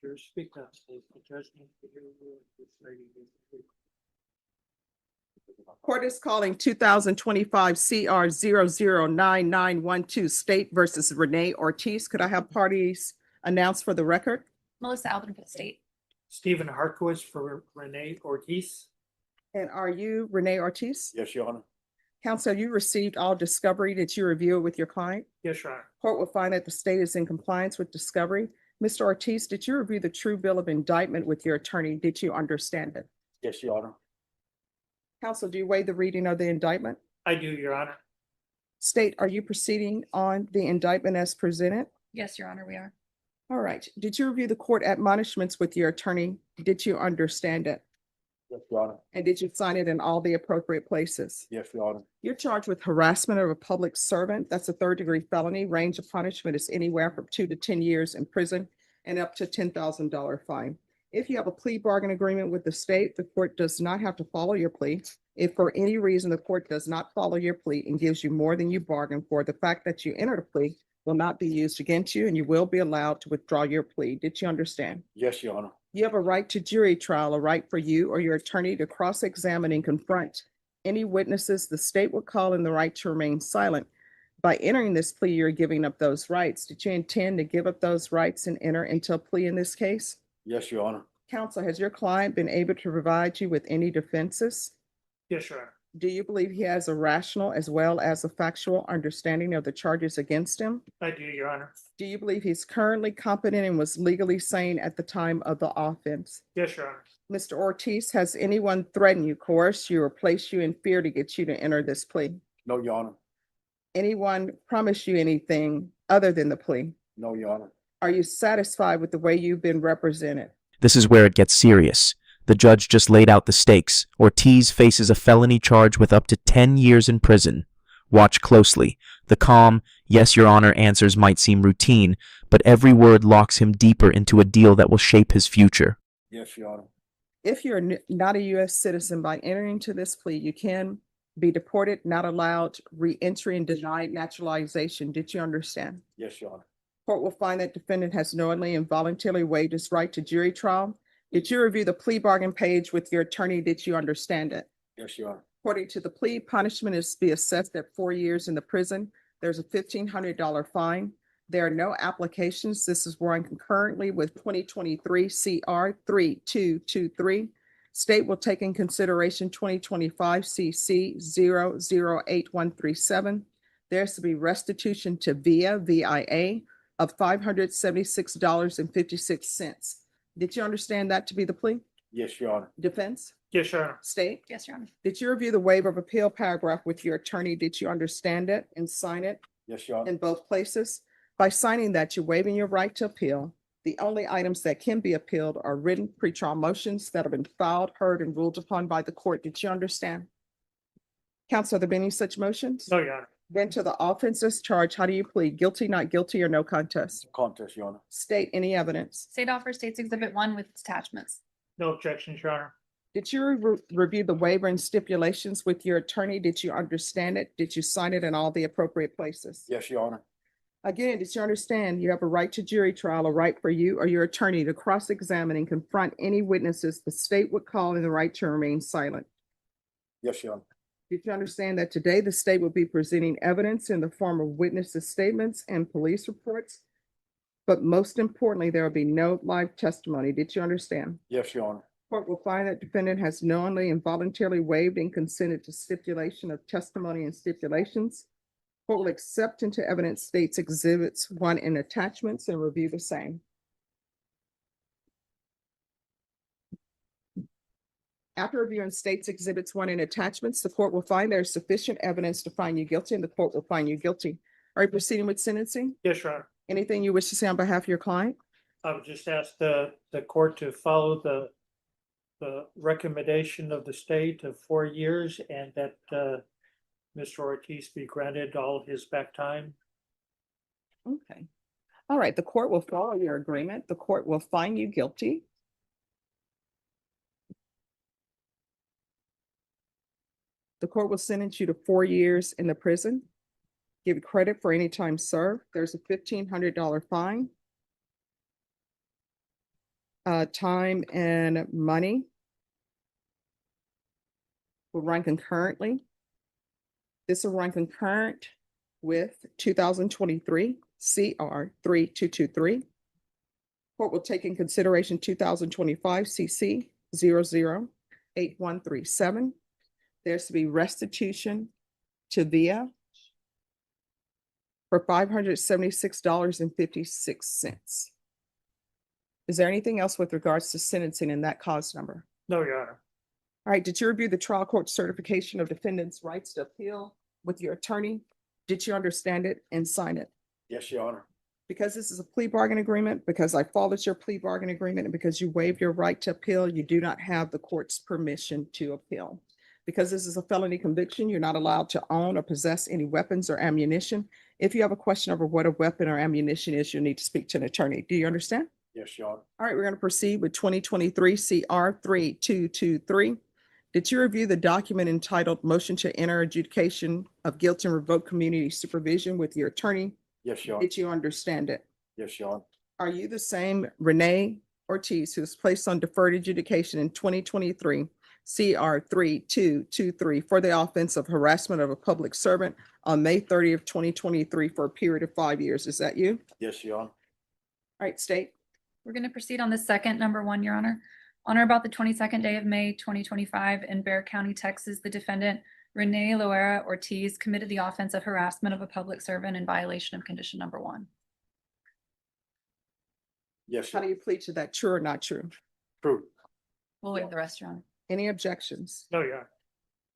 Sure, speak up, please. The judge needs to hear you. This lady needs to hear you. Court is calling 2025 CR 009912 State versus Renee Ortiz. Could I have parties announced for the record? Melissa Alvin for the state. Stephen Harkowitz for Renee Ortiz. And are you Renee Ortiz? Yes, Your Honor. Counsel, you received all discovery that you review with your client. Yes, Your Honor. Court will find that the state is in compliance with discovery. Mr. Ortiz, did you review the true bill of indictment with your attorney? Did you understand it? Yes, Your Honor. Counsel, do you waive the reading of the indictment? I do, Your Honor. State, are you proceeding on the indictment as presented? Yes, Your Honor, we are. All right. Did you review the court admonishments with your attorney? Did you understand it? Yes, Your Honor. And did you sign it in all the appropriate places? Yes, Your Honor. You're charged with harassment of a public servant. That's a third-degree felony. Range of punishment is anywhere from 2 to 10 years in prison and up to $10,000 fine. If you have a plea bargain agreement with the state, the court does not have to follow your plea. If for any reason the court does not follow your plea and gives you more than you bargained for, the fact that you entered a plea will not be used against you and you will be allowed to withdraw your plea. Did you understand? Yes, Your Honor. You have a right to jury trial, a right for you or your attorney to cross-examine and confront any witnesses the state would call in the right to remain silent. By entering this plea, you're giving up those rights. Did you intend to give up those rights and enter into a plea in this case? Yes, Your Honor. Counsel, has your client been able to provide you with any defenses? Yes, Your Honor. Do you believe he has a rational as well as a factual understanding of the charges against him? I do, Your Honor. Do you believe he's currently competent and was legally sane at the time of the offense? Yes, Your Honor. Mr. Ortiz, has anyone threatened you, coerced you, or placed you in fear to get you to enter this plea? No, Your Honor. Anyone promised you anything other than the plea? No, Your Honor. Are you satisfied with the way you've been represented? This is where it gets serious. The judge just laid out the stakes. Ortiz faces a felony charge with up to 10 years in prison. Watch closely. The calm, yes, Your Honor answers might seem routine, but every word locks him deeper into a deal that will shape his future. Yes, Your Honor. If you're not a U.S. citizen, by entering into this plea, you can be deported, not allowed re-entry, and denied naturalization. Did you understand? Yes, Your Honor. Court will find that defendant has knowingly and voluntarily waived his right to jury trial. Did you review the plea bargain page with your attorney? Did you understand it? Yes, Your Honor. According to the plea, punishment is to be assessed at 4 years in the prison. There's a $1,500 fine. There are no applications. This is run concurrently with 2023 CR 3223. State will take in consideration 2025 CC 008137. There's to be restitution to VIA of $576.56. Did you understand that to be the plea? Yes, Your Honor. Defense? Yes, Your Honor. State? Yes, Your Honor. Did you review the waiver of appeal paragraph with your attorney? Did you understand it and sign it Yes, Your Honor. in both places? By signing that, you're waiving your right to appeal. The only items that can be appealed are written pretrial motions that have been filed, heard, and ruled upon by the court. Did you understand? Counsel, have there been any such motions? No, Your Honor. Then to the offenses charged, how do you plead? Guilty, not guilty, or no contest? Contest, Your Honor. State any evidence. State offers State's Exhibit 1 with its attachments. No objections, Your Honor. Did you review the waiver and stipulations with your attorney? Did you understand it? Did you sign it in all the appropriate places? Yes, Your Honor. Again, did you understand you have a right to jury trial, a right for you or your attorney to cross-examine and confront any witnesses the state would call in the right to remain silent? Yes, Your Honor. Did you understand that today the state will be presenting evidence in the form of witnesses' statements and police reports? But most importantly, there will be no live testimony. Did you understand? Yes, Your Honor. Court will find that defendant has knowingly and voluntarily waived and consented to stipulation of testimony and stipulations. Court will accept into evidence State's Exhibits 1 and attachments and review the same. After reviewing State's Exhibits 1 and attachments, the court will find there is sufficient evidence to find you guilty, and the court will find you guilty. Are you proceeding with sentencing? Yes, Your Honor. Anything you wish to say on behalf of your client? I would just ask the court to follow the recommendation of the state of 4 years and that Mr. Ortiz be granted all his back time. Okay. All right, the court will follow your agreement. The court will find you guilty. The court will sentence you to 4 years in the prison. Give you credit for any time served. There's a $1,500 fine. time and money will run concurrently. This will run concurrent with 2023 CR 3223. Court will take in consideration 2025 CC 008137. There's to be restitution to VIA for $576.56. Is there anything else with regards to sentencing in that cause number? No, Your Honor. All right, did you review the trial court certification of defendant's rights to appeal with your attorney? Did you understand it and sign it? Yes, Your Honor. Because this is a plea bargain agreement, because I followed your plea bargain agreement, and because you waived your right to appeal, you do not have the court's permission to appeal. Because this is a felony conviction, you're not allowed to own or possess any weapons or ammunition. If you have a question over what a weapon or ammunition is, you'll need to speak to an attorney. Do you understand? Yes, Your Honor. All right, we're going to proceed with 2023 CR 3223. Did you review the document entitled Motion to Enter Adjudication of Guilt and Revoke Community Supervision with your attorney? Yes, Your Honor. Did you understand it? Yes, Your Honor. Are you the same Renee Ortiz who was placed on deferred adjudication in 2023 CR 3223 for the offense of harassment of a public servant on May 30th, 2023 for a period of 5 years? Is that you? Yes, Your Honor. All right, state. We're going to proceed on the second, number one, Your Honor. On or about the 22nd day of May, 2025, in Bexar County, Texas, the defendant, Renee Ortiz, committed the offense of harassment of a public servant in violation of condition number 1. Yes, How Your do you plead to that? True or not true? True. We'll waive the rest, Your Honor. Any objections? No, Your Honor.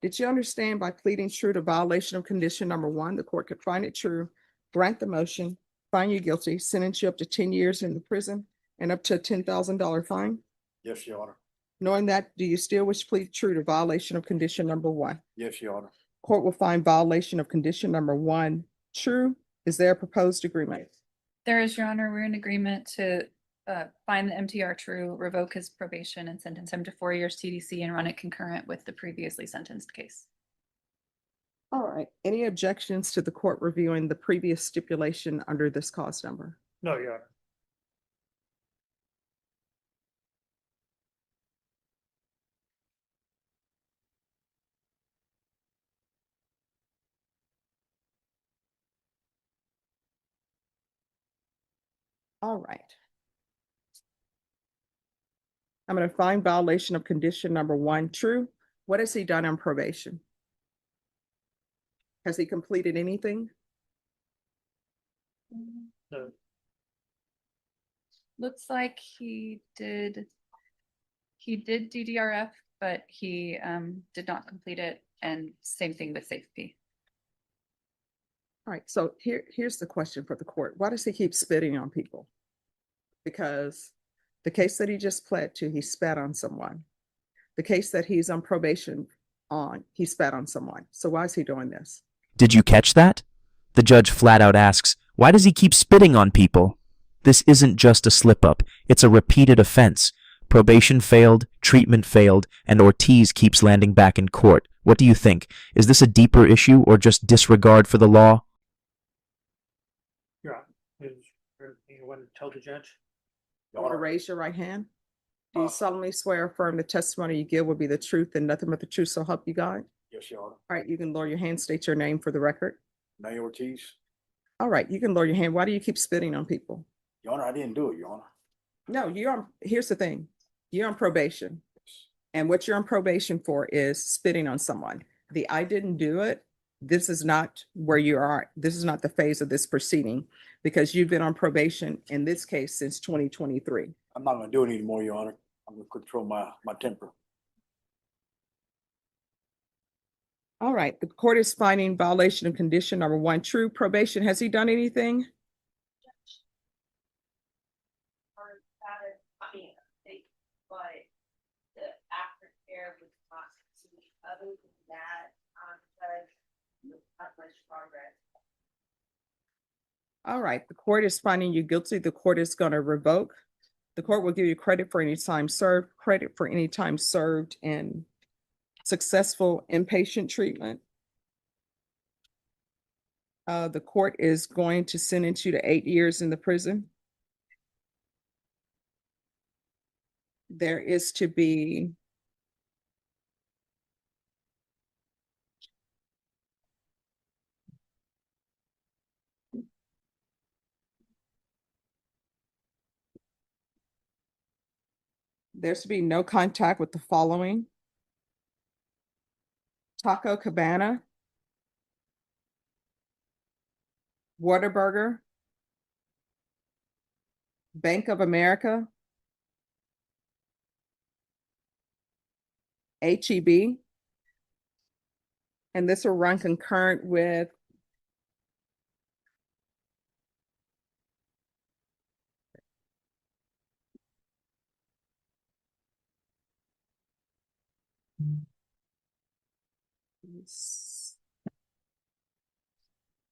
Did you understand by pleading true to violation of condition number 1, the court could find it true, grant the motion, find you guilty, sentence you up to 10 years in the prison and up to a $10,000 fine? Yes, Your Honor. Knowing that, do you still wish to plead true to violation of condition number 1? Yes, Your Honor. Court will find violation of condition number 1 true. Is there a proposed agreement? There is, Your Honor. We're in agreement to find the MTR true, revoke his probation, and sentence him to 4 years TDC and run it concurrent with the previously sentenced case. All right. Any objections to the court reviewing the previous stipulation under this cause number? No, Your Honor. All right. I'm going to find violation of condition number 1 true. What has he done on probation? Has he completed anything? No. Looks like he did DDRF, but he did not complete it, and same thing with safety. All right, so here's the question for the court. Why does he keep spitting on people? Because the case that he just pled to, he spat on someone. The case that he's on probation on, he spat on someone. So why is he doing this? Did you catch that? The judge flat out asks, why does he keep spitting on people? This isn't just a slip-up, it's a repeated offense. Probation failed, treatment failed, and Ortiz keeps landing back in court. What do you think? Is this a deeper issue or just disregard for the law? Your Honor. You want to tell the judge? You want to raise your right hand? Do you solemnly swear or affirm the testimony you give will be the truth and nothing but the truth, so help you God? Yes, Your Honor. All right, you can lower your hand, state your name for the record. Renee Ortiz. All right, you can lower your hand. Why do you keep spitting on people? Your Honor, I didn't do it, Your Honor. No, here's the thing. You're on probation. And what you're on probation for is spitting on someone. The I didn't do it. This is not where you are. This is not the phase of this proceeding because you've been on probation in this case since 2023. I'm not gonna do it anymore, Your Honor. I'm gonna control my temper. All right, the court is finding violation of condition number 1 true. Probation, has he done anything? But the aftercare was not continuing. Other than that, Judge, not much progress. All right, the court is finding you guilty. The court is going to revoke. The court will give you credit for any time served, credit for any time served in successful inpatient treatment. The court is going to sentence you to 8 years in the prison. there is to be no contact with the following: Taco Cabana, Whataburger, Bank of America, HEB, and this will run concurrent with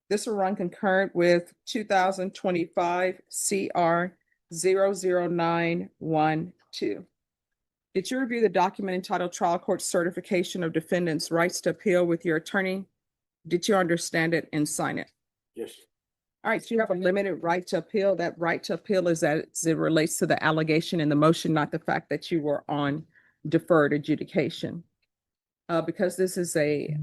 this will run concurrent with 2025 CR 00912. Did you review the document entitled Trial Court Certification of Defendant's Rights to Appeal with your attorney? Did you understand it and sign it? Yes, All right, so you have a limited right to appeal. That right to appeal is as it relates to the allegation in the motion, not the fact that you were on deferred adjudication. Because this is a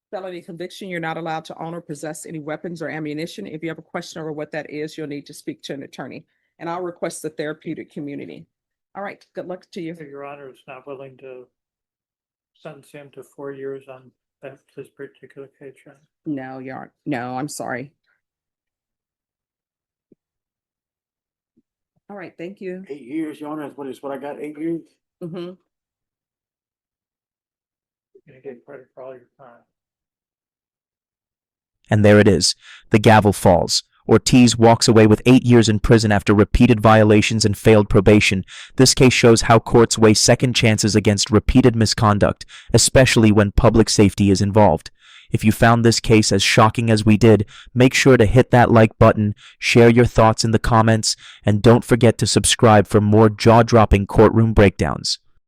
felony conviction, you're not allowed to own or possess any weapons or ammunition. If you have a question over what that is, you'll need to speak to an attorney. And I'll request the therapeutic community. All right, good luck to you. Your Honor is not willing to sentence him to 4 years on this particular case, Your Honor. No, you aren't. No, I'm sorry. All right, thank you. 8 years, Your Honor, is what I got, 8 years. Mhm. You're gonna get credit for all your time. And there it is. The gavel falls. Ortiz walks away with 8 years in prison after repeated violations and failed probation. This case shows how courts weigh second chances against repeated misconduct, especially when public safety is involved. If you found this case as shocking as we did, make sure to hit that like button, share your thoughts in the comments, and don't forget to subscribe for more jaw-dropping courtroom breakdowns.